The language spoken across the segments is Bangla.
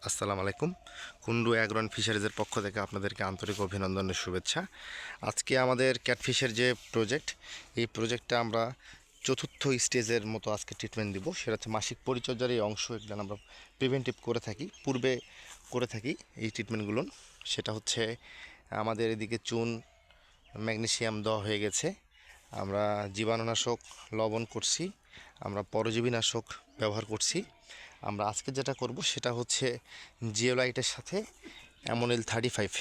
আসসালামু আলাইকুম। কুন্ডু অ্যাগ্রো ফিশারিজের পক্ষ থেকে আপনাদেরকে আন্তরিক অভিনন্দনের শুভেচ্ছা। আজকে আমাদের ক্যাটফিশের যে প্রজেক্ট, এই প্রজেক্টটা আমরা চতুর্থ স্টেজের মতো আজকে ট্রিটমেন্ট দিব। সেটা হচ্ছে মাসিক পরিচর্যার এই অংশ, এগুলো আমরা প্রিভেন্টিভ করে থাকি, পূর্বে করে থাকি এই ট্রিটমেন্টগুলো। সেটা হচ্ছে আমাদের এদিকে চুন, ম্যাগনেসিয়াম দেওয়া হয়ে গেছে, আমরা জীবাণুনাশক লবণ করছি, আমরা পরজীবীনাশক ব্যবহার করছি। আমরা আজকে যেটা করব সেটা হচ্ছে জিওলাইটের সাথে অ্যামোনিল 35,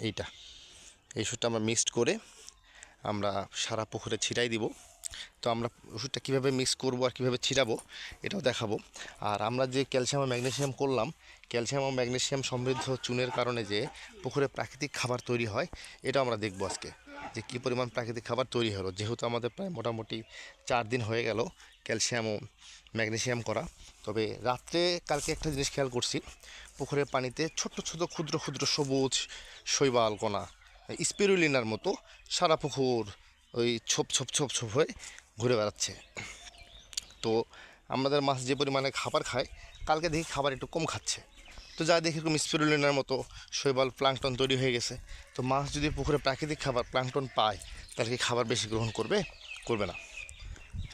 এই ওষুধটা আমরা মিক্সড করে আমরা সারা পুকুরে ছিটাই দিব। তো আমরা ওষুধটা কীভাবে মিক্স করব আর কীভাবে ছিটাবো এটাও দেখাবো। আর আমরা যে ক্যালসিয়াম ও ম্যাগনেসিয়াম করলাম, ক্যালসিয়াম ও ম্যাগনেসিয়াম সমৃদ্ধ চুনের কারণে যে পুকুরে প্রাকৃতিক খাবার তৈরি হয়, এটাও আমরা দেখবো আজকে, যে কী পরিমাণ প্রাকৃতিক খাবার তৈরি হলো। যেহেতু আমাদের প্রায় মোটামুটি 4 দিন হয়ে গেল ক্যালসিয়াম ও ম্যাগনেসিয়াম করা। তবে রাত্রে কালকে একটা জিনিস খেয়াল করছি, পুকুরের পানিতে ছোট্ট ছোট ক্ষুদ্র ক্ষুদ্র সবুজ শৈবাল কণা, স্পিরুলিনার মতো সারা পুকুর ওই ছোপ ছোপ ছোপ ছোপ হয়ে ঘুরে বেড়াচ্ছে। তো আমাদের মাছ যে পরিমাণে খাবার খায়, কালকে দেখি খাবার একটু কম খাচ্ছে। তো যা দেখি এরকম স্পিরুলিনার মতো শৈবাল প্লাঙ্কটন তৈরি হয়ে গেছে। তো মাছ যদি পুকুরে প্রাকৃতিক খাবার প্লাঙ্কটন পায়, তাহলে কি খাবার বেশি গ্রহণ করবে? করবে না।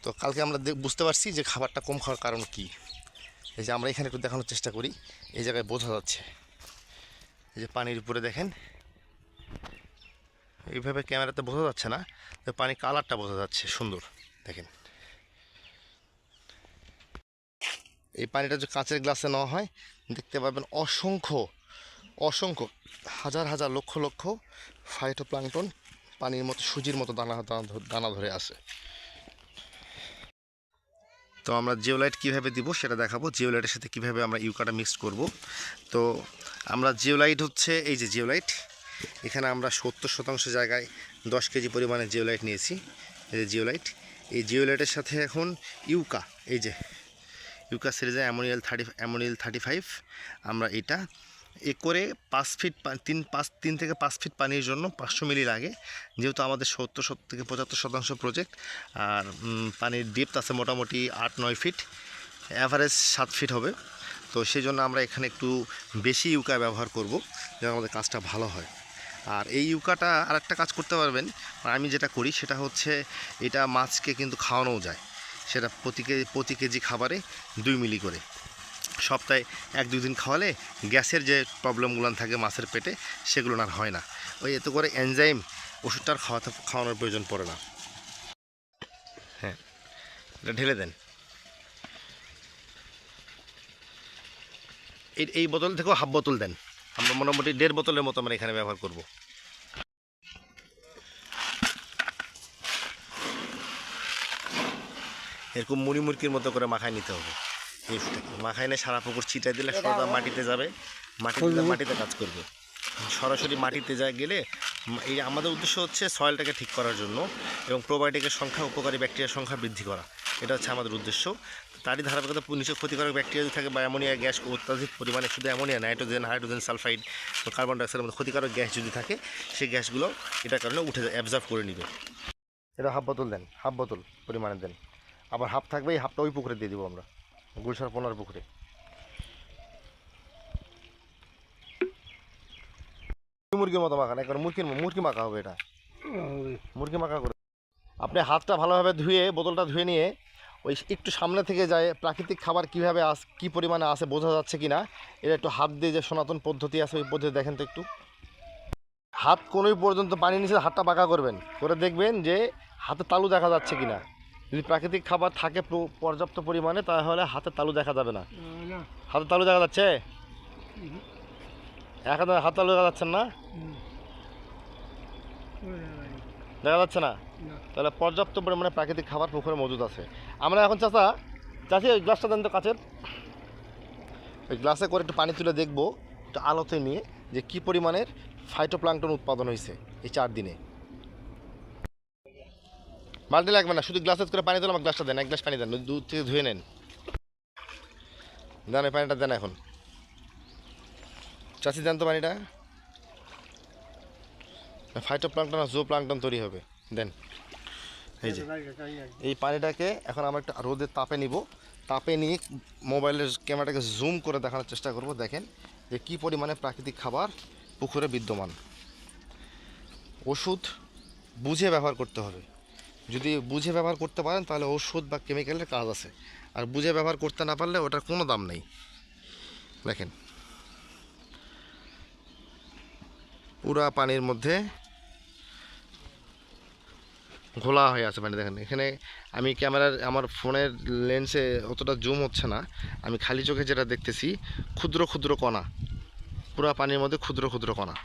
তো কালকে আমরা বুঝতে পারছি যে খাবারটা কম খাওয়ার কারণ কী। এই যে আমরা এখানে একটু দেখানোর চেষ্টা করি, এই জায়গায় বোঝা যাচ্ছে, এই যে পানির উপরে দেখেন, এইভাবে ক্যামেরাতে বোঝা যাচ্ছে না, তো পানির কালারটা বোঝা যাচ্ছে সুন্দর। দেখেন এই পানিটা যে কাঁচের গ্লাসে নেওয়া হয়, দেখতে পাবেন অসংখ্য অসংখ্য হাজার হাজার লক্ষ লক্ষ ফাইটোপ্লাঙ্কটন পানির মতো সুজির মতো দানা দানা ধরে আসে। তো আমরা জিওলাইট কীভাবে দিব সেটা দেখাবো, জিওলাইটের সাথে কীভাবে আমরা ইউকাটা মিক্স করব। তো আমরা জিওলাইট হচ্ছে এই যে জিওলাইট, এখানে আমরা 70% জায়গায় 10 কেজি পরিমাণে জিওলাইট নিয়েছি। এই যে জিওলাইট, এই জিওলাইটের সাথে এখন ইউকা, এই যে ইউকা সিরিজে অ্যামোনিল 35, আমরা এটা করে 5 ফিট 3 থেকে 5 ফিট পানির জন্য 500 মিলি লাগে। যেহেতু আমাদের 70 থেকে 75% প্রজেক্ট, আর পানির ডিপথ আছে মোটামুটি 8-9 ফিট, অ্যাভারেজ 7 ফিট হবে। তো সেই জন্য আমরা এখানে একটু বেশি ইউকা ব্যবহার করব, যেন আমাদের কাজটা ভালো হয়। আর এই ইউকাটা আরেকটা কাজ করতে পারবেন, আমি যেটা করি সেটা হচ্ছে, এটা মাছকে কিন্তু খাওয়ানোও যায়। সেটা প্রতি কেজি খাবারে 2 মিলি করে, সপ্তাহে 1-2 দিন খাওয়ালে গ্যাসের যে প্রবলেমগুলো থাকে মাছের পেটে, সেগুলো আর হয় না। ওই এত করে এনজাইম ওষুধটার খাওয়ানোর প্রয়োজন পড়ে না। হ্যাঁ, এটা ঢেলে দেন। এই বোতল থেকেও হাফ বোতল দেন, আমরা মোটামুটি 1.5 বোতলের মতো আমরা এখানে ব্যবহার করব। এরকম মুড়ির মতো করে মাখায় নিতে হবে। এই মাখায় নিয়ে সারা পুকুর ছিটাই দিলে সোজা মাটিতে যাবে, মাটিতে কাজ করবে, সরাসরি মাটিতে গেলে। এই আমাদের উদ্দেশ্য হচ্ছে সয়েলটাকে ঠিক করার জন্য এবং প্রোবায়োটিকের সংখ্যা, উপকারী ব্যাকটেরিয়ার সংখ্যা বৃদ্ধি করা, এটা হচ্ছে আমাদের উদ্দেশ্য। তারই ধারাবাহিকতা নিচে ক্ষতিকারক ব্যাকটেরিয়া যদি থাকে বা অ্যামোনিয়া গ্যাস অত্যাধিক পরিমাণে, শুধু ammonia, nitrogen, hydrogen sulphide, carbon ডাইঅক্সাইডের মতো ক্ষতিকারক গ্যাস যদি থাকে, সেই গ্যাসগুলো এটার কারণে উঠে অ্যাবজর্ব করে নেবে। এটা হাফ বোতল দেন, হাফ বোতল পরিমাণে দেন। আবার হাফ থাকবে, এই হাফটা ওই পুকুরে দিয়ে দিব আমরা, গুলশান 15 পুকুরে। মুরগির মতো মাখান, একবার মুরগি মাখা হবে, এটা মুরগি মাখা করে। আপনি হাতটা ভালোভাবে ধুয়ে, বোতলটা ধুয়ে নিয়ে ওই একটু সামনে থেকে যায় প্রাকৃতিক খাবার কীভাবে কী পরিমাণে আসে বোঝা যাচ্ছে কি না, এটা একটু হাত দিয়ে, যে সনাতন পদ্ধতি আছে ওই পদ্ধতি দেখেন তো একটু। হাত কোনোই পর্যন্ত পানি নিচে হাতটা বাঁকা করবেন, করে দেখবেন যে হাতে তালু দেখা যাচ্ছে কি না। যদি প্রাকৃতিক খাবার থাকে পর্যাপ্ত পরিমাণে, তাহলে হাতে তালু দেখা যাবে না। হাতে তালু দেখা যাচ্ছে? এখন হাত তালু দেখা যাচ্ছে না, দেখা যাচ্ছে না, তাহলে পর্যাপ্ত পরিমাণে প্রাকৃতিক খাবার পুকুরে মজুদ আছে। আমরা এখন চাচি ওই গ্লাসটা দেন তো কাচের, ওই গ্লাসে করে একটু পানি তুলে দেখবো একটু আলোতে নিয়ে, যে কী পরিমাণের ফাইটোপ্লাঙ্কটন উৎপাদন হয়েছে এই 4 দিনে। বালতি লাগবে না, শুধু গ্লাসে করে পানি তুলে আমার গ্লাসটা দেন, 1 গ্লাস পানি দেন, দুধ থেকে ধুয়ে নেন, দেন ওই পানিটা দেন এখন। চাচি দেন তো পানিটা, ফাইটোপ্লাঙ্কটন আর জুওপ্লাঙ্কটন তৈরি হবে, দেন। এই যে এই পানিটাকে এখন আমরা একটা রোদের তাপে নিব, তাপে নিয়ে মোবাইলের ক্যামেরাটাকে জুম করে দেখানোর চেষ্টা করব। দেখেন যে কী পরিমাণে প্রাকৃতিক খাবার পুকুরে বিদ্যমান। ওষুধ বুঝে ব্যবহার করতে হবে। যদি বুঝে ব্যবহার করতে পারেন তাহলে ওষুধ বা কেমিক্যালের কাজ আছে, আর বুঝে ব্যবহার করতে না পারলে ওটার কোনো দাম নেই। দেখেন পুরা পানির মধ্যে ঘোলা হয়ে আছে পানি। দেখেন এখানে আমি আমার ফোনের লেন্সে অতটা জুম হচ্ছে না, আমি খালি চোখে যেটা দেখতেছি ক্ষুদ্র ক্ষুদ্র কণা, পুরা পানির মধ্যে ক্ষুদ্র ক্ষুদ্র কণা।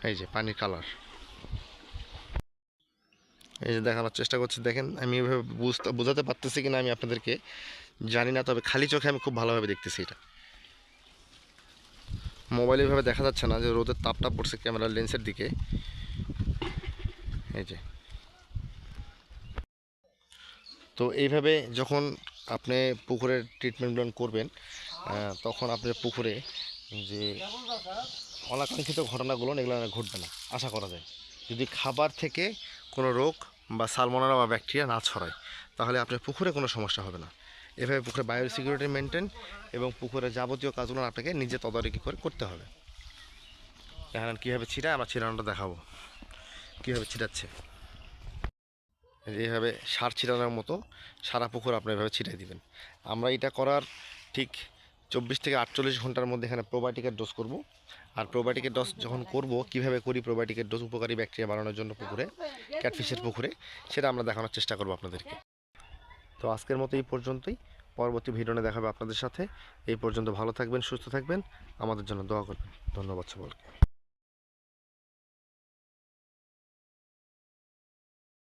এই যে পানির কালার, এই যে দেখানোর চেষ্টা করছি। দেখেন আমি এভাবে বোঝাতে পারতেছি কিনা আমি আপনাদেরকে জানি না, তবে খালি চোখে আমি খুব ভালোভাবে দেখতেছি। এটা মোবাইলে এভাবে দেখা যাচ্ছে না, যে রোদের তাপটা পড়ছে ক্যামেরার লেন্সের দিকে। এই যে তো এইভাবে যখন আপনি পুকুরের ট্রিটমেন্ট করবেন, তখন আপনার পুকুরে যে অনাকাঙ্ক্ষিত ঘটনাগুলো এগুলো ঘটবে না আশা করা যায়। যদি খাবার থেকে কোনো রোগ বা সালমোনেলা বা ব্যাকটেরিয়া না ছড়ায়, তাহলে আপনার পুকুরে কোনো সমস্যা হবে না। এভাবে পুকুরে বায়োসিকিউরিটি মেনটেন এবং পুকুরের যাবতীয় কাজগুলো আপনাকে নিজে তদারকি করে করতে হবে। এখন কীভাবে ছিটায় আমরা ছিটানোটা দেখাবো, কীভাবে ছিটাচ্ছে। এইভাবে সার ছিটানোর মতো সারা পুকুর আপনি এভাবে ছিটাই দিবেন। আমরা এটা করার ঠিক 24 থেকে 48 ঘন্টার মধ্যে এখানে প্রোবায়োটিকের ডোজ করব। আর প্রোবায়োটিকের ডোজ যখন করব, কীভাবে করি প্রোবায়োটিকের ডোজ উপকারী ব্যাকটেরিয়া বাড়ানোর জন্য পুকুরে, ক্যাটফিশের পুকুরে, সেটা আমরা দেখানোর চেষ্টা করব আপনাদেরকে। তো আজকের মতো এই পর্যন্তই, পরবর্তী ভিডিওতে দেখাবে আপনাদের সাথে। এই পর্যন্ত ভালো থাকবেন, সুস্থ থাকবেন, আমাদের জন্য দোয়া করবেন। ধন্যবাদ সকলকে।